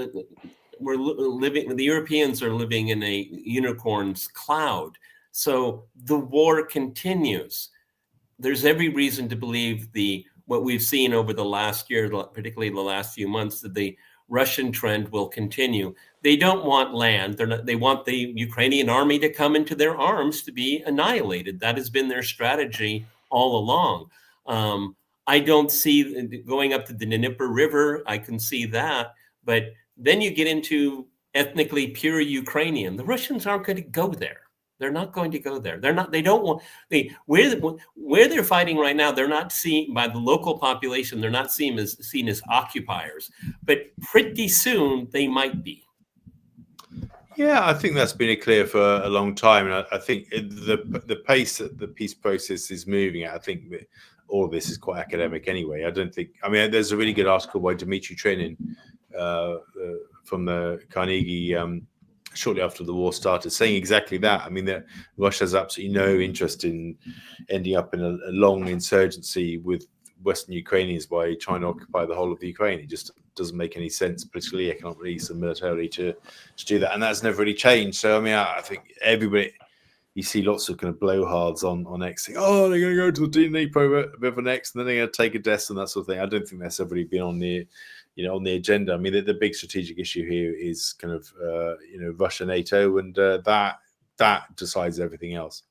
we're living. The Europeans are living in a unicorn's cloud. So the war continues. There's every reason to believe what we've seen over the last year, particularly the last few months, that the Russian trend will continue. They don't want land. They want the Ukrainian army to come into their arms to be annihilated. That has been their strategy all along. I don't see going up to the Dnieper River. I can see that. But then you get into ethnically pure Ukrainian. The Russians aren't going to go there. They're not going to go there. They don't want. Where they're fighting right now, they're not seen by the local population. They're not seen as occupiers. But pretty soon they might be. Yeah, I think that's been clear for a long time, and I think the pace that the peace process is moving at, I think that all of this is quite academic anyway. I don't think. I mean, there's a really good article by Dmitry Trenin from the Carnegie shortly after the war started, saying exactly that. I mean, that Russia has absolutely no interest in ending up in a long insurgency with Western Ukrainians by trying to occupy the whole of the Ukraine. It just doesn't make any sense politically, economically, and militarily to do that, and that's never really changed. So I mean, I think everybody, you see lots of kind of blowhards on X saying, oh, they're going to go to the DNA bit of X, and then they're going to take a desk and that sort of thing. I don't think that's ever really been on the on the agenda. I mean, the big strategic issue here is kind of Russia, NATO, and that decides everything else.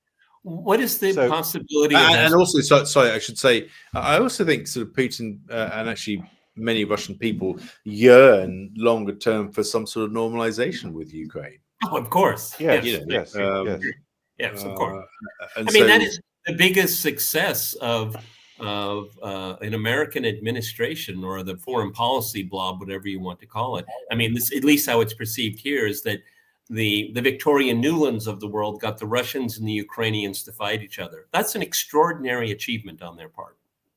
What is the possibility? And also, sorry, I should say, I also think sort of Putin and actually many Russian people yearn longer term for some sort of normalization with Ukraine. Oh, of course. Yes, yes, of course. I mean, that is the biggest success of an American administration, or the foreign policy blob, whatever you want to call it. I mean, this, at least how it's perceived here, is that the Victoria Nulands of the world got the Russians and the Ukrainians to fight each other. That's an extraordinary achievement on their part.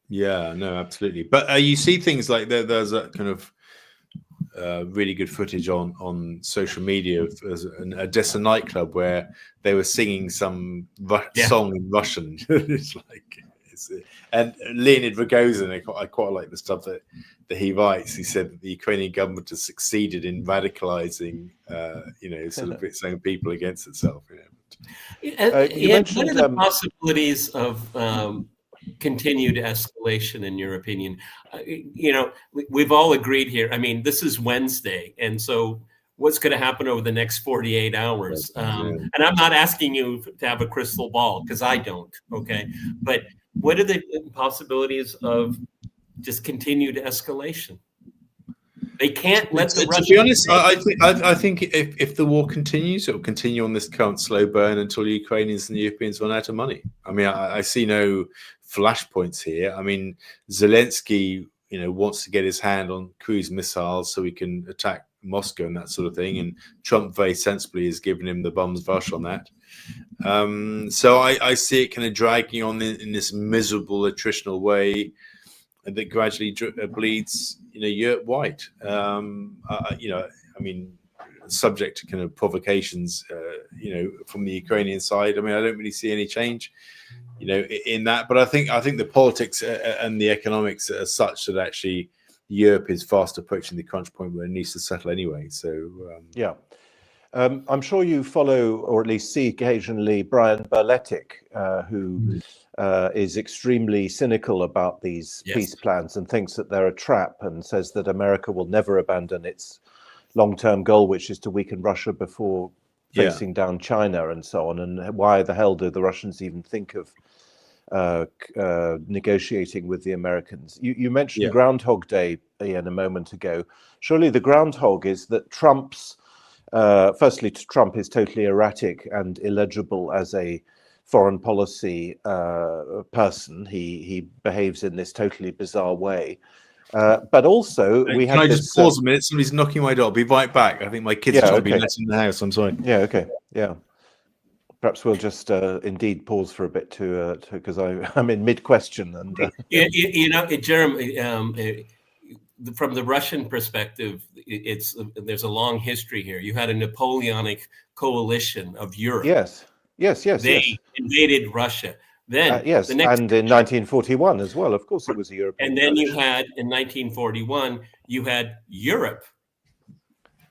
Yeah, no, absolutely. But you see things like there's a kind of really good footage on social media of a Odessa nightclub where they were singing some song in Russian. And Leonid Rogozin, I quite like the stuff that he writes. He said that the Ukrainian government has succeeded in radicalizing, sort of its own people against itself. You mentioned, what are the possibilities of continued escalation, in your opinion? We've all agreed here. I mean, this is Wednesday, and so what's going to happen over the next 48 hours? And I'm not asking you to have a crystal ball, because I don't. Okay, but what are the possibilities of just continued escalation? They can't let the Russians. To be honest, I think if the war continues, it will continue on this current slow burn until the Ukrainians and the Europeans run out of money. I mean, I see no flashpoints here. I mean, Zelensky, wants to get his hand on cruise missiles so he can attack Moscow and that sort of thing. And Trump very sensibly has given him the bum's rush on that. So I see it kind of dragging on in this miserable attritional way that gradually bleeds, Europe white. I mean, subject to kind of provocations, from the Ukrainian side. I mean, I don't really see any change, in that. But I think the politics and the economics are such that actually Europe is fast approaching the crunch point where it needs to settle anyway. So yeah. I'm sure you follow, or at least see occasionally, Brian Berletic, who is extremely cynical about these peace plans and thinks that they're a trap, and says that America will never abandon its long-term goal, which is to weaken Russia before facing down China and so on. And why the hell do the Russians even think of negotiating with the Americans? You mentioned Groundhog Day, Ian, a moment ago. Surely the groundhog is that Trump's firstly, Trump is totally erratic and illegible as a foreign policy person. He behaves in this totally bizarre way. But also, we have. Can I just pause a minute? Somebody's knocking my door. I'll be right back. I think my kids are trying to be let in the house. I'm sorry. Yeah. Okay. Yeah. Perhaps we'll just indeed pause for a bit to because I'm in mid-question and. Jeremy. From the Russian perspective, there's a long history here. You had a Napoleonic coalition of Europe. Yes. They invaded Russia. Then and in 1941 as well. Of course, it was a European. And then you had in 1941, you had Europe,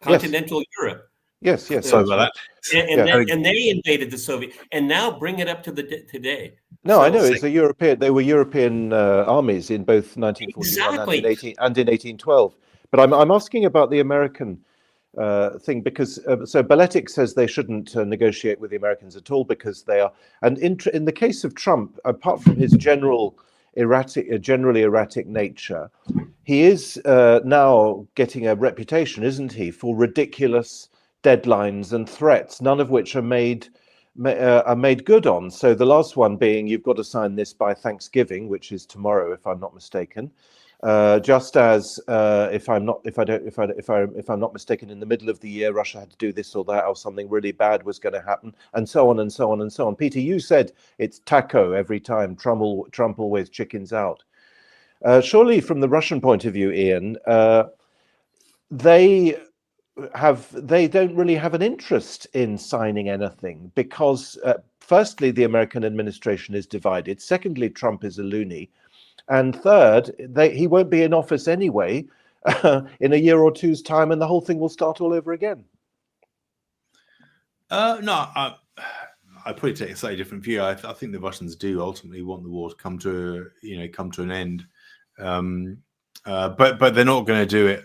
continental Europe. Yes. Sorry about that. And they invaded the Soviet. And now bring it up to today. No, I know it's a European. They were European armies in both 1941 and in 1812. But I'm asking about the American thing because so Berletic says they shouldn't negotiate with the Americans at all because they are. And in the case of Trump, apart from his generally erratic nature, he is now getting a reputation, isn't he, for ridiculous deadlines and threats, none of which are made good on. So the last one being, you've got to sign this by Thanksgiving, which is tomorrow, if I'm not mistaken. Just as if I'm not mistaken, in the middle of the year, Russia had to do this or that, or something really bad was going to happen, and so on and so on and so on. Peter, you said it's taco every time. Trump always chickens out. Surely, from the Russian point of view, Ian, they don't really have an interest in signing anything because, firstly, the American administration is divided. Secondly, Trump is a loony. And third, he won't be in office anyway in a year or two's time, and the whole thing will start all over again. No, I probably take a slightly different view. I think the Russians do ultimately want the war to come to an end, but they're not going to do it,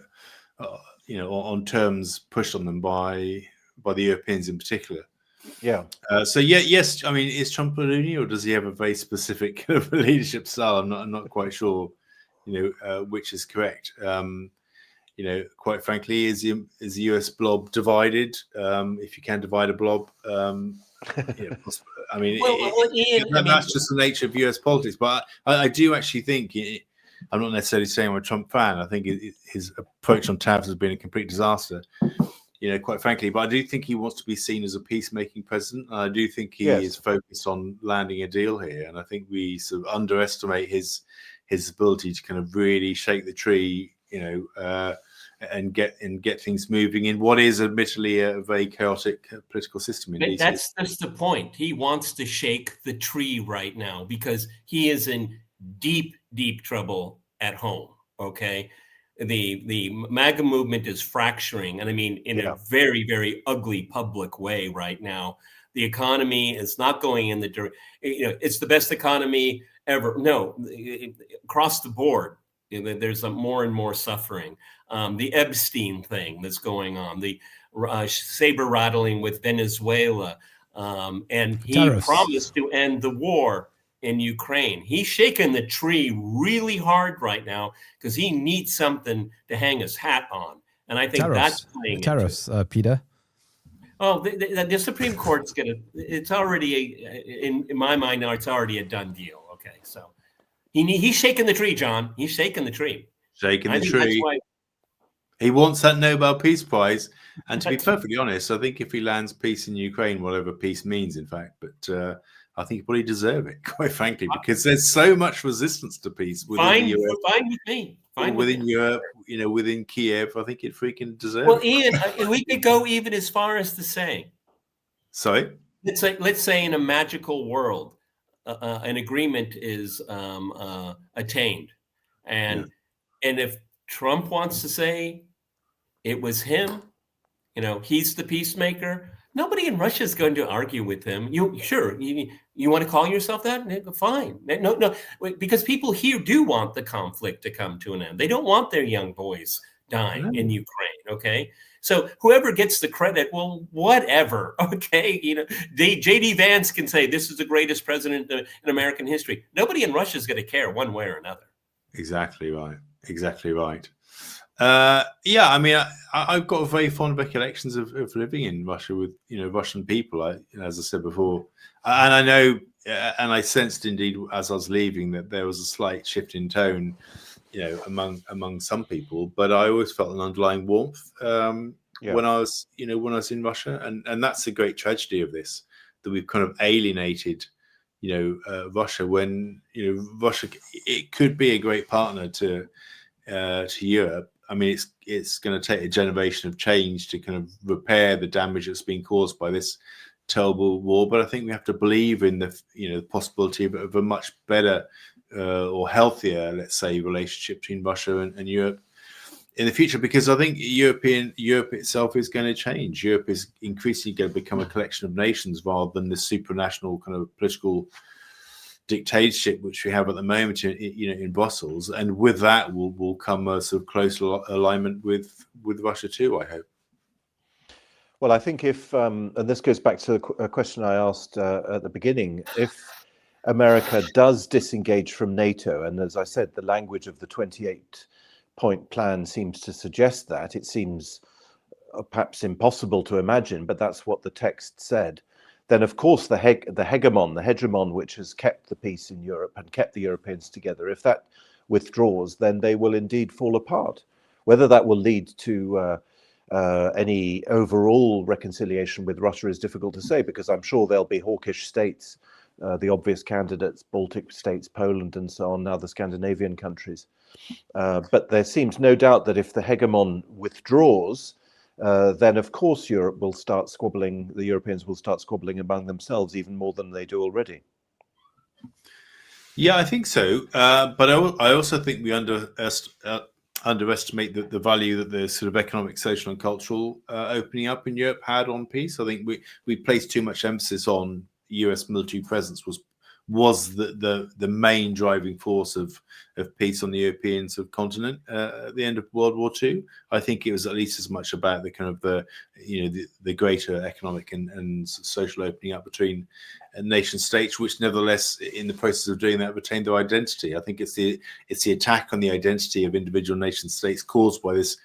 on terms pushed on them by the Europeans in particular. Yeah. Yes. I mean, is Trump a loony, or does he have a very specific kind of leadership style? I'm not quite sure, which is correct. Quite frankly, is the US blob divided? If you can divide a blob, I mean, that's just the nature of US politics. But I do actually think I'm not necessarily saying I'm a Trump fan. I think his approach on tariffs has been a complete disaster. Quite frankly, but I do think he wants to be seen as a peacemaking president. And I do think he is focused on landing a deal here. And I think we sort of underestimate his ability to kind of really shake the tree, and get things moving in what is admittedly a very chaotic political system. That's just the point. He wants to shake the tree right now because he is in deep, deep trouble at home. Okay. The MAGA movement is fracturing, and I mean in a very, very ugly public way right now. The economy is not going in the direction. It's the best economy ever. No, across the board, there's more and more suffering. The Epstein thing that's going on, the saber rattling with Venezuela, and he promised to end the war in Ukraine. He's shaking the tree really hard right now because he needs something to hang his hat on. And I think that's playing tariffs, Peter. Oh, the Supreme Court's it's already, in my mind now, it's already a done deal. Okay, so he's shaking the tree, John. He's shaking the tree. Shaking the tree. He wants that Nobel Peace Prize. And to be perfectly honest, I think if he lands peace in Ukraine, whatever peace means, in fact, but I think he probably deserve it, quite frankly, because there's so much resistance to peace within the US. Fine with me. Within Europe, within Kiev, I think it freaking deserves it. Well, Ian, we could go even as far as to say. Sorry? Let's say in a magical world, an agreement is attained. And if Trump wants to say it was him, he's the peacemaker, nobody in Russia is going to argue with him. You want to call yourself that? Fine. No, because people here do want the conflict to come to an end. They don't want their young boys dying in Ukraine. Okay, so whoever gets the credit, well, whatever. Okay, J.D. Vance can say this is the greatest president in American history. Nobody in Russia is going to care one way or another. Exactly right. I mean, I've got very fond recollections of living in Russia with Russian people. As I said before, and I know, and I sensed indeed as I was leaving that there was a slight shift in tone, among some people. But I always felt an underlying warmth when I was in Russia, and that's the great tragedy of this, that we've kind of alienated, Russia when Russia it could be a great partner to Europe. I mean, it's going to take a generation of change to kind of repair the damage that's been caused by this terrible war. But I think we have to believe in the possibility of a much better or healthier, let's say, relationship between Russia and Europe in the future. Because I think Europe itself is going to change. Europe is increasingly going to become a collection of nations rather than the supranational kind of political dictatorship which we have at the moment in Brussels, and with that will come a sort of close alignment with Russia too, I hope. Well, I think if and this goes back to a question I asked at the beginning, if America does disengage from NATO, and as I said, the language of the 28-point plan seems to suggest that, it seems perhaps impossible to imagine, but that's what the text said, then of course the hegemon which has kept the peace in Europe and kept the Europeans together, if that withdraws, then they will indeed fall apart. Whether that will lead to any overall reconciliation with Russia is difficult to say, because I'm sure there'll be hawkish states, the obvious candidates, Baltic states, Poland and so on, now the Scandinavian countries. But there seems no doubt that if the hegemon withdraws, then of course Europe will start squabbling, the Europeans will start squabbling among themselves even more than they do already. Yeah, I think so. But I also think we underestimate the value that the sort of economic, social and cultural opening up in Europe had on peace. I think we placed too much emphasis on US military presence was the main driving force of peace on the European subcontinent at the end of World War II. I think it was at least as much about the kind of the greater economic and social opening up between nation states, which nevertheless, in the process of doing that, retained their identity. I think it's the attack on the identity of individual nation states caused by this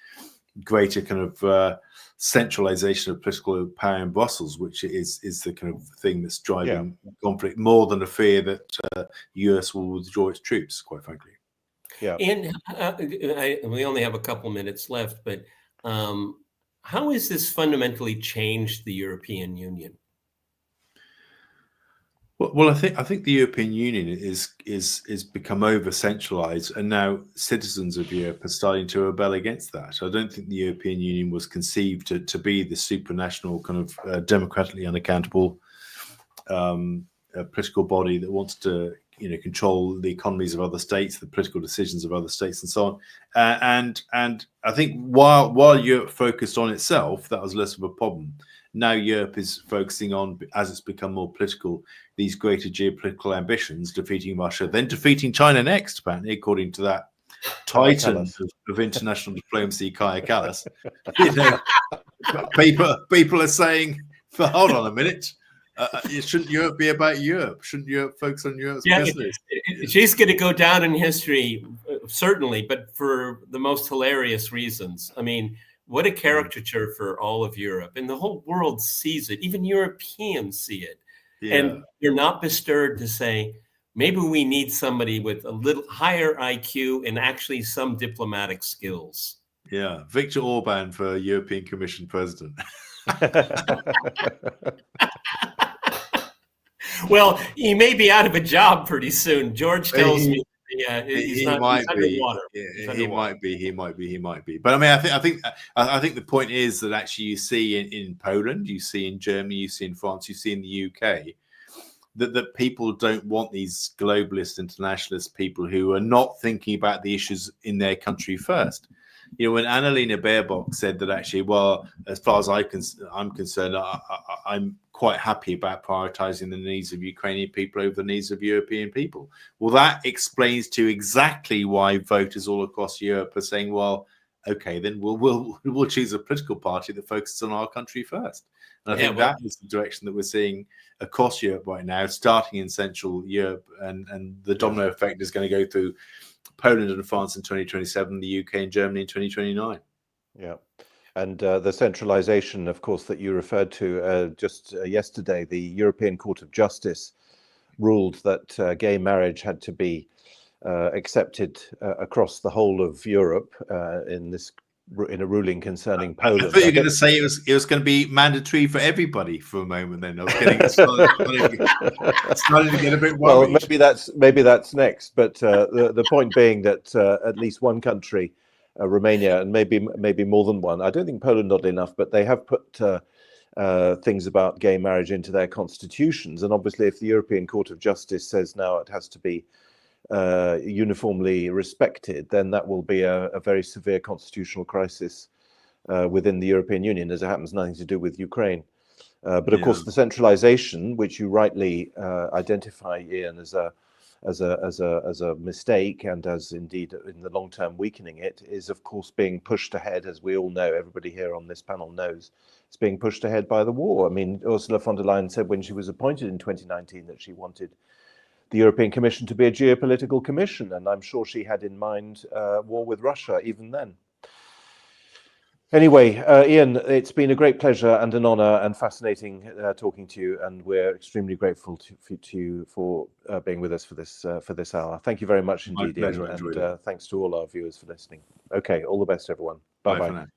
greater kind of centralization of political power in Brussels, which is the kind of thing that's driving conflict more than a fear that US will withdraw its troops, quite frankly. Yeah. And we only have a couple minutes left, but how has this fundamentally changed the European Union? Well, I think the European Union is become over centralized, and now citizens of Europe are starting to rebel against that. I don't think the European Union was conceived to be the supranational kind of democratically unaccountable political body that wants to control the economies of other states, the political decisions of other states, and so on. And I think while Europe focused on itself, that was less of a problem. Now Europe is focusing on, as it's become more political, these greater geopolitical ambitions, defeating Russia, then defeating China next, apparently, according to that titan of international diplomacy, Kaja Kallas. People are saying, hold on a minute, shouldn't Europe be about Europe? Shouldn't Europe focus on Europe's business? She's going to go down in history, certainly, but for the most hilarious reasons. I mean, what a caricature for all of Europe, and the whole world sees it. Even Europeans see it. Yeah. And you're not bestirred to say, maybe we need somebody with a little higher IQ and actually some diplomatic skills. Yeah, Viktor Orban for European Commission president. Well, he may be out of a job pretty soon. George tells me he's underwater. He might be. But I mean, I think the point is that actually you see in Poland, you see in Germany, you see in France, you see in the UK, that people don't want these globalist internationalist people who are not thinking about the issues in their country first. When Annalena Baerbock said that actually, well, as far as I'm concerned, I'm quite happy about prioritizing the needs of Ukrainian people over the needs of European people. Well, that explains to exactly why voters all across Europe are saying, well, okay, then we'll choose a political party that focuses on our country first. And I think that is the direction that we're seeing across Europe right now, starting in Central Europe, and the domino effect is going to go through Poland and France in 2027, the UK and Germany in 2029. Yeah. And the centralization, of course, that you referred to just yesterday, the European Court of Justice ruled that gay marriage had to be accepted across the whole of Europe in a ruling concerning Poland. I thought you were going to say it was going to be mandatory for everybody for a moment. Then I was getting starting to get a bit worried. Well, maybe that's next. But the point being that at least one country, Romania, and maybe more than one. I don't think Poland, not enough, but they have put things about gay marriage into their constitutions. And obviously, if the European Court of Justice says now it has to be uniformly respected, then that will be a very severe constitutional crisis within the European Union. As it happens, nothing to do with Ukraine. But of course, the centralization, which you rightly identify, Ian, as a mistake, and as indeed in the long term weakening it, is of course being pushed ahead, as we all know. Everybody here on this panel knows it's being pushed ahead by the war. I mean, Ursula von der Leyen said when she was appointed in 2019 that she wanted the European Commission to be a geopolitical commission, and I'm sure she had in mind war with Russia even then. Anyway, Ian, it's been a great pleasure and an honor and fascinating talking to you, and we're extremely grateful to you for being with us for this hour. Thank you very much indeed, My pleasure, Ian, and thanks to all our viewers for listening. Okay, all the best, everyone. Bye-bye. Bye for now.